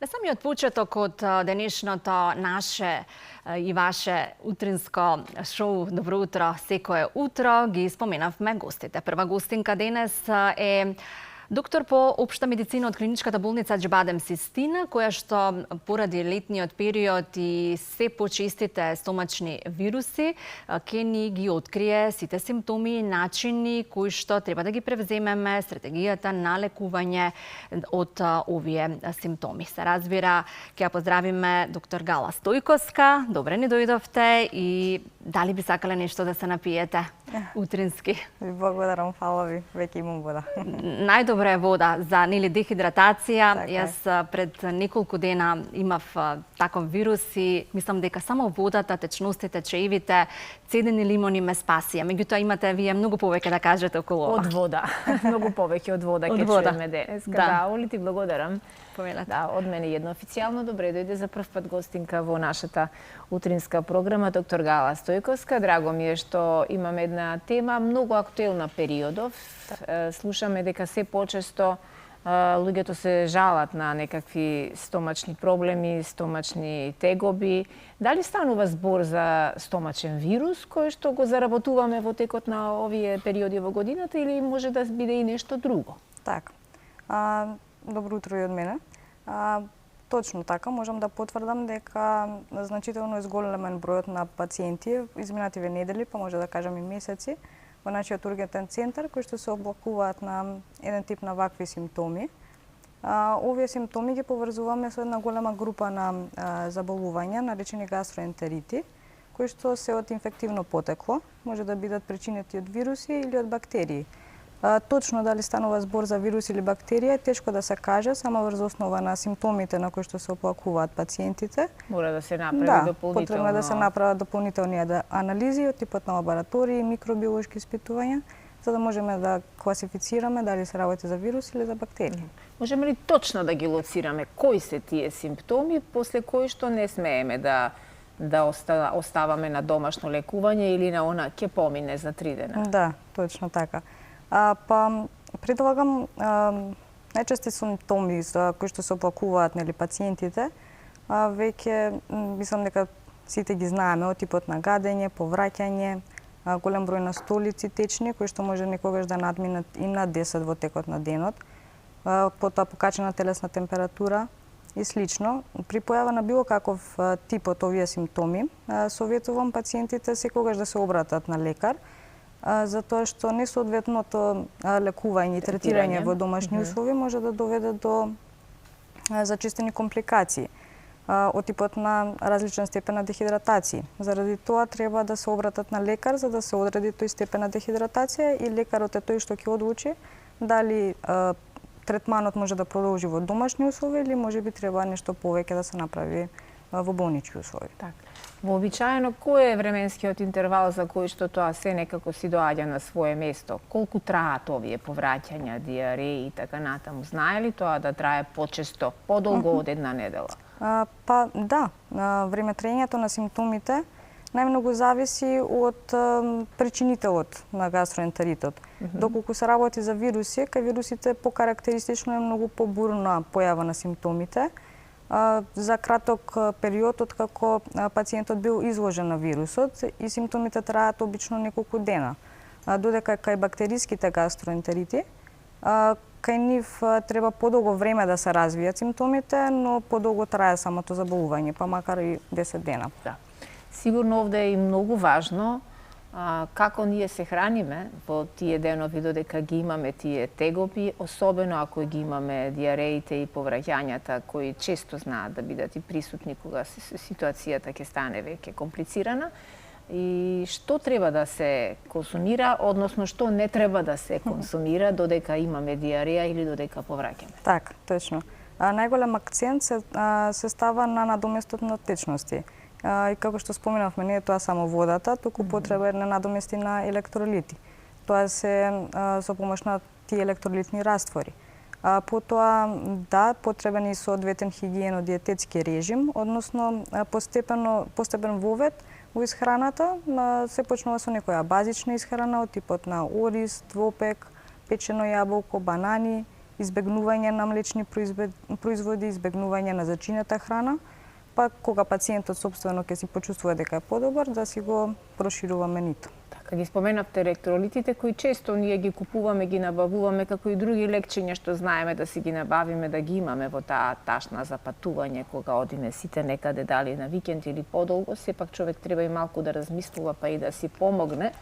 На самиот почеток од денешното наше и ваше утринско шоу Добро утро секое утро ги споменавме гостите. Прва гостинка денес е доктор по општа медицина од клиничката болница Аџбадем Систина, која што поради летниот период и се почестите стомачни вируси ќе ни ги открие сите симптоми и начини кои што треба да ги превземеме, стратегијата на лекување од овие симптоми. Се разбира, ќе ја поздравиме доктор Гала Стојковска. Добре ни дојдовте и дали би сакале нешто да се напиете утрински? Ви благодарам, фала ви, веќе имам вода. Најдобре е вода за дехидратација. Така Јас пред неколку дена имав таков вирус и мислам дека само водата, течностите, чаевите, цедени лимони ме спасија. Меѓутоа имате вие многу повеќе да кажете околу ова. Од вода. Многу повеќе од вода ќе чуеме денес. Да, Оли, ти благодарам. Да, од мене едно официјално добре дојде за прв пат гостинка во нашата утринска програма доктор Гала Стојковска. Драго ми е што имаме една тема многу актуелна периодов. Слушаме дека се почесто луѓето се жалат на некакви стомачни проблеми, стомачни тегоби. Дали станува збор за стомачен вирус кој што го заработуваме во текот на овие периоди во годината или може да биде и нешто друго? Така. Добро утро и од мене. Точно така, можам да потврдам дека значително е зголемен бројот на пациенти изминативе недели, па може да кажам и месеци, во нашиот ургентен центар кои што се облакуваат на еден тип на вакви симптоми. Овие симптоми ги поврзуваме со една голема група на заболувања, наречени гастроентерити, кои што се од инфективно потекло, може да бидат причинети од вируси или од бактерии. Точно дали станува збор за вирус или бактерија е тешко да се каже, само врз основа на симптомите на кои што се оплакуваат пациентите. Мора да се направи дополнително. Потребно е да се направат дополнителни анализи од типот на лаборатории, микробиолошки испитувања, за да можеме да класифицираме дали се работи за вирус или за бактерија. Можеме ли точно да ги лоцираме кои се тие симптоми после кои што не смееме да оставаме на домашно лекување или на она ќе помине за 3 дена? Да, точно така. Предлагам најчести симптоми за кои што се оплакуваат пациентите, веќе мислам дека сите ги знаеме, од типот на гадење, повраќање, голем број на столици течни кои што може некогаш да надминат и над 10 во текот на денот, потоа покачена телесна температура и слично. При појава на било каков тип од овие симптоми, советувам пациентите секогаш да се обратат на лекар, затоа што несоодветното лекување и третирање во домашни услови може да доведе до зачестени компликации од типот на различен степен на дехидратација. Заради тоа треба да се обратат на лекар за да се одреди тој степен на дехидратација и лекарот е тој што ќе одлучи дали третманот може да продолжи во домашни услови или можеби треба нешто повеќе да се направи во болнички услови. Така. Вообичаено, кој е временскиот интервал за кој што тоа се некако си доаѓа на свое место? Колку траат овие повраќања, диареи и така натаму? Знае ли тоа да трае почесто, подолго од една недела? Времетраењето на симптомите најмногу зависи од причинителот на гастроентеритот. Доколку се работи за вируси, кај вирусите по карактеристично е многу побурна појава на симптомите, за краток период од како пациентот бил изложен на вирусот и симптомите траат обично неколку дена. Додека кај бактериските гастроентерити, кај нив треба подолго време да се развијат симптомите, но подолго трае самото заболување, па макар и 10 дена. Да. Сигурно овде е и многу важно како ние се храниме во тие денови додека ги имаме тие тегоби, особено ако ги имаме диареите и повраќањата кои често знаат да бидат и присутни кога ситуацијата ќе стане веќе комплицирана. И што треба да се консумира, односно што не треба да се консумира додека имаме диареја или додека повраќаме? Така, точно. Најголем акцент се става на надоместот на течности. И како што споменавме, не е тоа само водата, туку потреба е на надомести на електролити. Тоа се со помош на тие електролитни раствори. Потоа, потребен е и соодветен хигиено-диететски режим, односно постепен вовед во исхраната, се почнува со некоја базична исхрана од типот на ориз, двопек, печено јаболко, банани избегнување на млечни производи, избегнување на зачинета храна, па кога пациентот собствено ќе си почувствува дека е подобар, да си го проширува менито. Така, ги споменавте електролитите кои често ние ги купуваме, ги набавуваме како и други лекчиња што знаеме да си ги набавиме, да ги имаме во таа ташна за патување кога одиме сите некаде, дали на викенд или подолго, сепак човек треба и малку да размислува па и да си помогне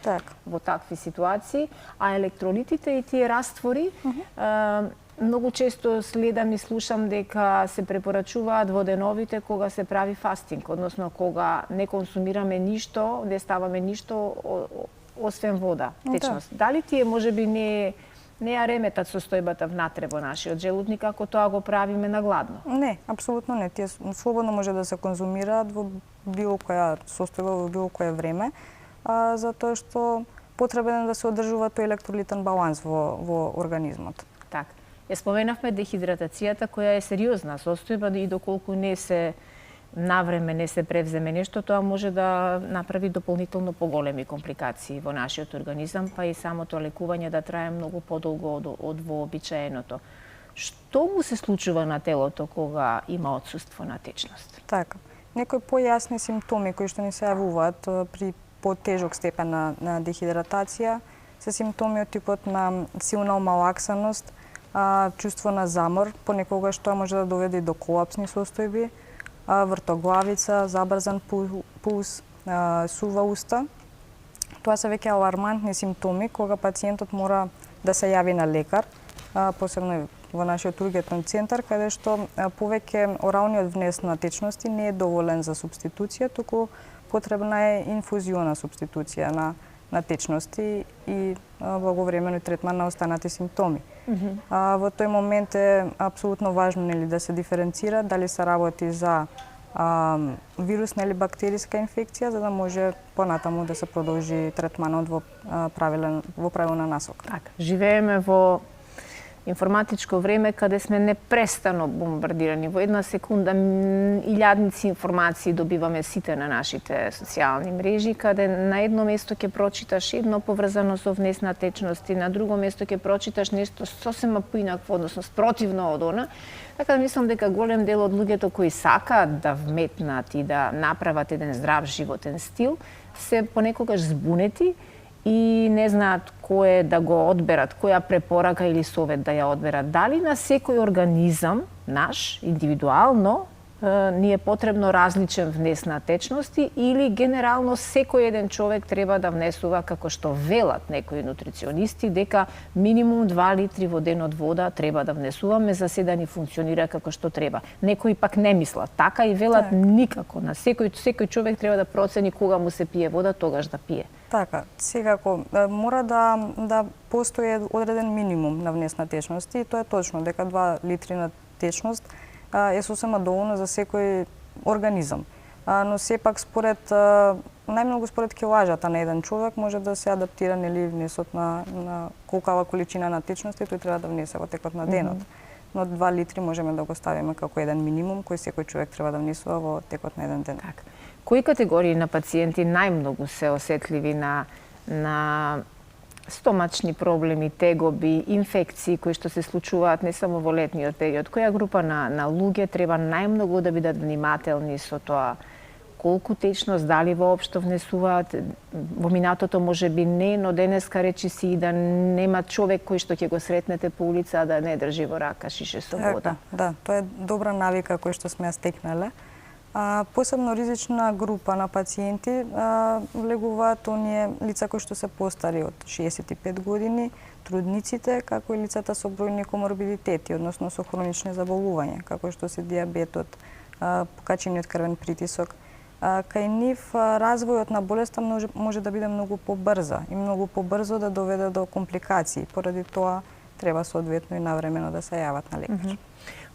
во такви ситуации, а електролитите и тие раствори многу често следам и слушам дека се препорачуваат во деновите кога се прави фастинг, односно кога не консумираме ништо, не ставаме ништо освен вода, течност. Дали тие можеби не ја реметат состојбата внатре во нашиот желудник ако тоа го правиме на гладно? Не, апсолутно не. Тие слободно може да се конзумираат во било која состојба, во било кое време, затоа што потребен е да се одржува тој електролитен баланс во организмот. Така. Ја споменавме дехидратацијата која е сериозна состојба и доколку не се навреме не се превземе нешто, тоа може да направи дополнително поголеми компликации во нашиот организам, па и самото лекување да трае многу подолго од вообичаеното. Што му се случува на телото кога има отсуство на течност? Така. Некои појасни симптоми кои што ни се јавуваат при потежок степен на дехидратација се симптоми од типот на силна омалаксаност, чувство на замор, понекогаш тоа може да доведе и до колапсни состојби, вртоглавица, забрзан пулс, сува уста. Тоа се веќе алармантни симптоми кога пациентот мора да се јави на лекар, посебно во нашиот ургентен центар, каде што повеќе оралниот внес на течности не е доволен за супституција, туку потребна е инфузиона супституција на течности и благовремено третман на останати симптоми. Во тој момент е апсолутно важно да се диференцира дали се работи за вирусна или бактериска инфекција, за да може понатаму да се продолжи третманот во правилна насока. Така, живееме во информатичко време каде сме непрестано бомбардирани. Во една секунда илјадници информации добиваме сите на нашите социјални мрежи, каде на едно место ќе прочиташ едно поврзано со внесна течност и на друго место ќе прочиташ нешто сосема поинакво, односно спротивно од она. Така да мислам дека голем дел од луѓето кои сакаат да вметнат и да направат еден здрав животен стил, се понекогаш збунети и не знаат кое да го одберат, која препорака или совет да ја одберат. Дали на секој организам наш, индивидуално, ни е потребно различен внес на течности или генерално секој еден човек треба да внесува, како што велат некои нутриционисти, дека минимум 2 литри во денот вода треба да внесуваме за се да ни функционира како што треба. Некои пак не мислат така и велат никако. На секој човек треба да процени кога му се пие вода, тогаш да пие. Така, секако мора да постои одреден минимум на внес на течности и тоа е точно дека 2 литри на течност е сосема доволно за секој организам. Но сепак според најмногу според килажата на еден човек може да се адаптира внесот на колкава количина на течности тој треба да внесе во текот на денот. Но 2 литри можеме да го ставиме како еден минимум кој секој човек треба да внесува во текот на еден ден. Така. Кои категории на пациенти најмногу се осетливи на стомачни проблеми, тегоби, инфекции кои што се случуваат не само во летниот период? Која група на луѓе треба најмногу да бидат внимателни со тоа колку течност, дали воопшто внесуваат? Во минатото можеби не, но денеска речи си и да нема човек кој што ќе го сретнете по улица да не држи во рака шише со вода. Да, тоа е добра навика која што сме ја стекнале. Посебно ризична група на пациенти влегуваат оние лица кои што се постари од 65 години, трудниците, како и лицата со бројни коморбидитети, односно со хронични заболувања, како што се диабетот, покачениот крвен притисок. Кај нив развојот на болеста може да биде многу побрза и многу побрзо да доведе до компликации. Поради тоа треба соодветно и навремено да се јават на лекар.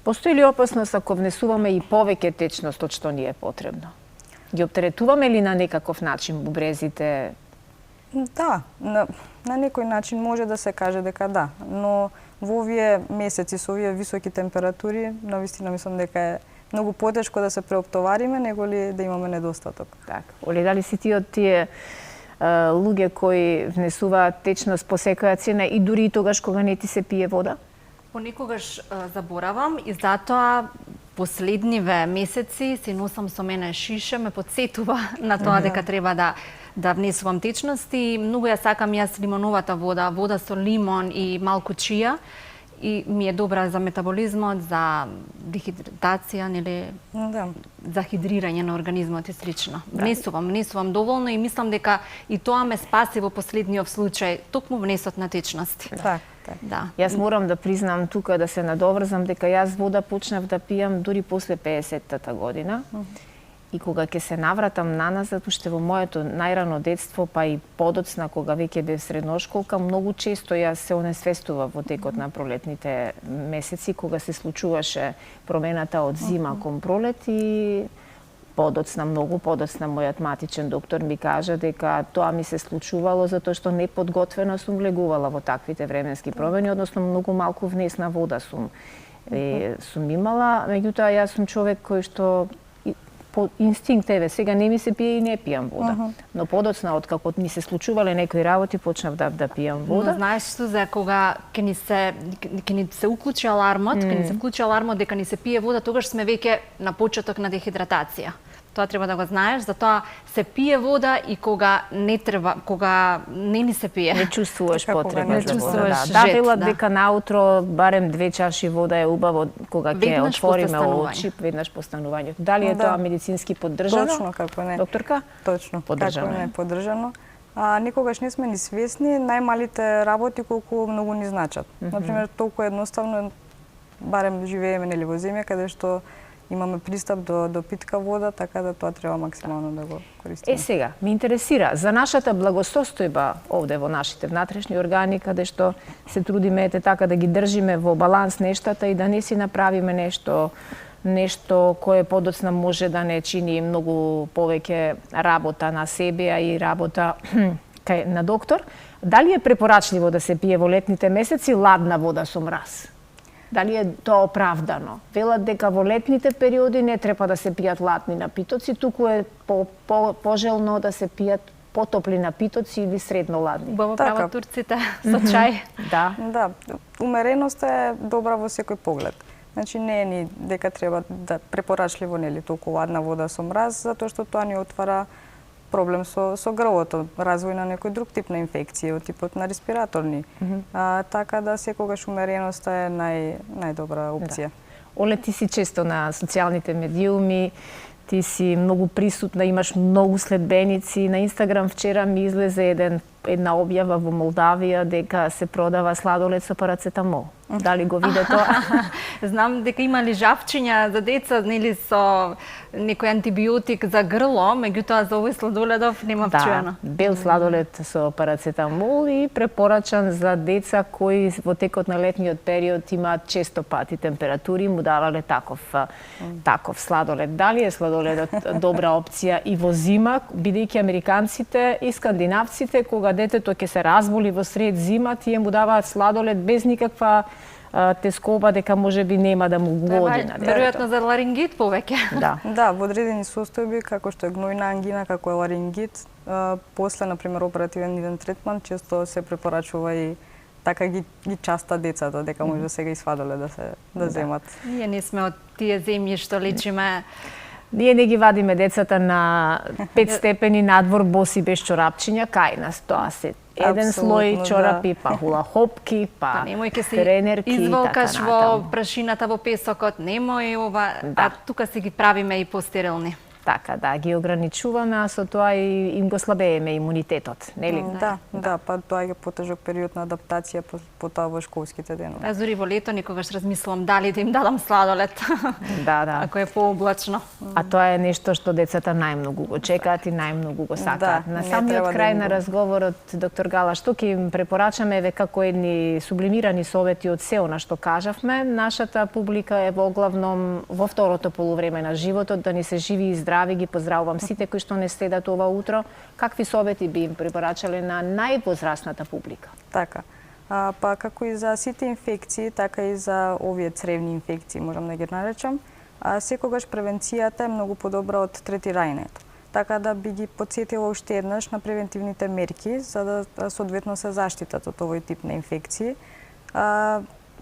Постои ли опасност ако внесуваме и повеќе течност од што ни е потребно? Ги оптеретуваме ли на некаков начин бубрезите? Да, на некој начин може да се каже дека да, но во овие месеци со овие високи температури, навистина мислам дека е многу потешко да се преоптовариме, него ли да имаме недостаток. Така. Оли, дали си ти од тие луѓе кои внесуваат течност по секоја цена и дури и тогаш кога не ти се пие вода? Понекогаш заборавам и затоа последниве месеци си носам со мене шише, ме подсетува на тоа дека треба да внесувам течности. Многу ја сакам јас лимоновата вода со лимон и малку чија. И ми е добра за метаболизмот, за дехидратација, нели? Да. За хидрирање на организмот и слично. Внесувам доволно и мислам дека и тоа ме спаси во последниот случај, токму внесот на течности. Так. Да. Јас морам да признам тука да се надоврзам дека јас вода почнав да пијам дури после 50-та година. И кога ќе се навратам наназад, уште во моето најрано детство, па и подоцна, кога веќе бев средношколка, многу често јас се онесвестував во текот на пролетните месеци, кога се случуваше промената од зима кон пролет и многу подоцна, мојот матичен доктор ми кажа дека тоа ми се случувало затоа што неподготвено сум влегувала во таквите временски промени, односно многу малку внесна вода сум имала, меѓутоа јас сум човек кој што по инстинкт, сега не ми се пие и не пијам вода. Но подоцна, откако ми се случувале некои работи, почнав да пијам вода. Но знаеш што, за кога ќе ни се уклучи алармот, дека ни се пие вода, тогаш сме веќе на почеток на дехидратација. Тоа треба да го знаеш, затоа се пие вода и кога не ни се пие. Не чувствуваш потреба за вода. Да, велат дека наутро барем 2 чаши вода е убаво кога ќе отвориме очи веднаш по станувањето. Дали е тоа медицински поддржано? Точно, како не. Докторка? Точно, поддржано. Како не поддржано. Никогаш не сме ни свесни најмалите работи колку многу ни значат. Например, толку едноставно, барем живееме нели во земја каде што имаме пристап до питка вода, така да тоа треба максимално да го користиме. Сега, ми интересира за нашата благосостојба овде во нашите внатрешни органи, каде што се трудиме така да ги држиме во баланс нештата и да не си направиме нешто кое подоцна може да не чини многу повеќе работа на себе, а и работа на доктор. Дали е препорачливо да се пие во летните месеци ладна вода со мраз? Дали е тоа оправдано? Велат дека во летните периоди не треба да се пијат ладни напитоци, туку е пожелно да се пијат потопли напитоци или средно ладни. Убаво прават турците со чај. Да, умереноста е добра во секој поглед. Значи не е ни дека треба да препорачливо нели толку ладна вода со мраз, затоа што тоа ни отвара проблем со грлото, развој на некој друг тип на инфекција, од типот на респираторни. Така да секогаш умереноста е најдобра опција. Оле, ти си често на социјалните медиуми, ти си многу присутна, имаш многу следбеници. На Инстаграм вчера ми излезе една објава во Молдавија дека се продава сладолед со парацетамол. Дали го виде тоа? Знам дека има лижавчиња за деца, нели со некој антибиотик за грло, меѓутоа за овој сладоледов нема чуено. Бел сладолед со парацетамол и препорачан за деца кои во текот на летниот период имаат често пати температури, му давале таков сладолед. Дали е сладоледот добра опција и во зима, бидејќи американците и скандинавците кога детето ќе се разболи во сред зима, тие му даваат сладолед без никаква тескоба дека можеби нема да му годи на детето. Веројатно за ларингит повеќе. Да, во одредени состојби како што е гнојна ангина, како е ларингит, после на пример оперативен третман често се препорачува и така ги часта децата дека може сега и сладолед да земат. Ние не сме од тие земји што лечиме. Ние не ги вадиме децата на 5 степени надвор боси без чорапчиња, кај нас тоа се еден слој чорапи, па хула-хопки, па тренерки и така изволкаш во прашината во песокот, немој ова, а тука си ги правиме и постерилни. Така, да, ги ограничуваме, а со тоа и им го слабееме имунитетот, нели? Да, па тоа е потежок период на адаптација по тоа во школските денови. Аз дури во лето никогаш размислувам дали да им дадам сладолед. Да. Ако е пооблачно. А тоа е нешто што децата најмногу го чекаат и најмногу го сакаат. На самиот крај на разговорот, доктор Гала, што ќе им препорачаме еве како едни сублимирани совети од се она што кажавме, нашата публика е во главном во второто полувреме на животот да ни се живи и здрави, ги поздравувам сите кои што не следат ова утро. Какви совети би им препорачале на највозрасната публика? Така. Па како и за сите инфекции, така и за овие цревни инфекции, можам да ги наречам, секогаш превенцијата е многу подобра од третирањето. Така да би ги потсетила уште еднаш на превентивните мерки за да соодветно се заштитат од овој тип на инфекции.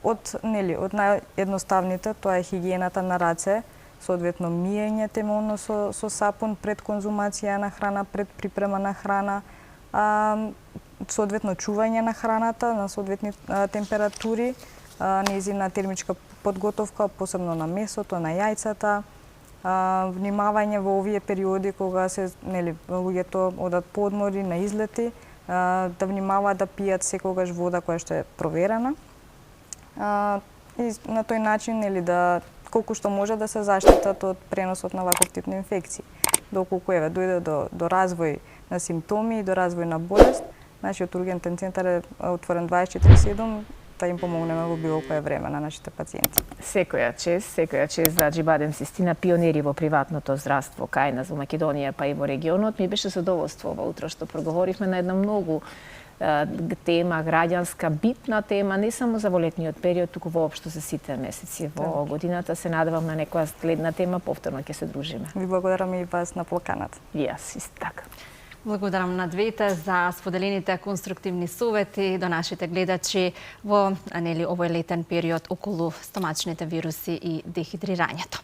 од наједноставните, тоа е хигиената на раце, соодветно миење темелно со сапун пред конзумација на храна, пред припрема на храна, соодветно чување на храната на соодветни температури, нејзина термичка подготовка, посебно на месото, на јајцата, внимавање во овие периоди кога се луѓето одат по одмори, на излети, да внимаваат да пијат секогаш вода која што е проверена. И на тој начин да колку што може да се заштитат од преносот на ваков тип на инфекции. Доколку дојде до развој на симптоми и до развој на болест, нашиот ургентен центар е отворен 24/7 да им помогнеме во било кое време на нашите пациенти. Секоја чест за Аџибадем Систина, пионери во приватното здравство кај нас во Македонија па и во регионот. Ми беше задоволство ова утро што проговоривме на една многу тема, граѓанска, битна тема, не само за волетниот период, туку воопшто за сите месеци во годината. Се надевам на некоја следна тема, повторно ќе се дружиме. Ви благодарам и вас на поканата. Јас, исто така. Благодарам на двете за споделените конструктивни совети до нашите гледачи во овој летен период околу стомачните вируси и дехидрирањето.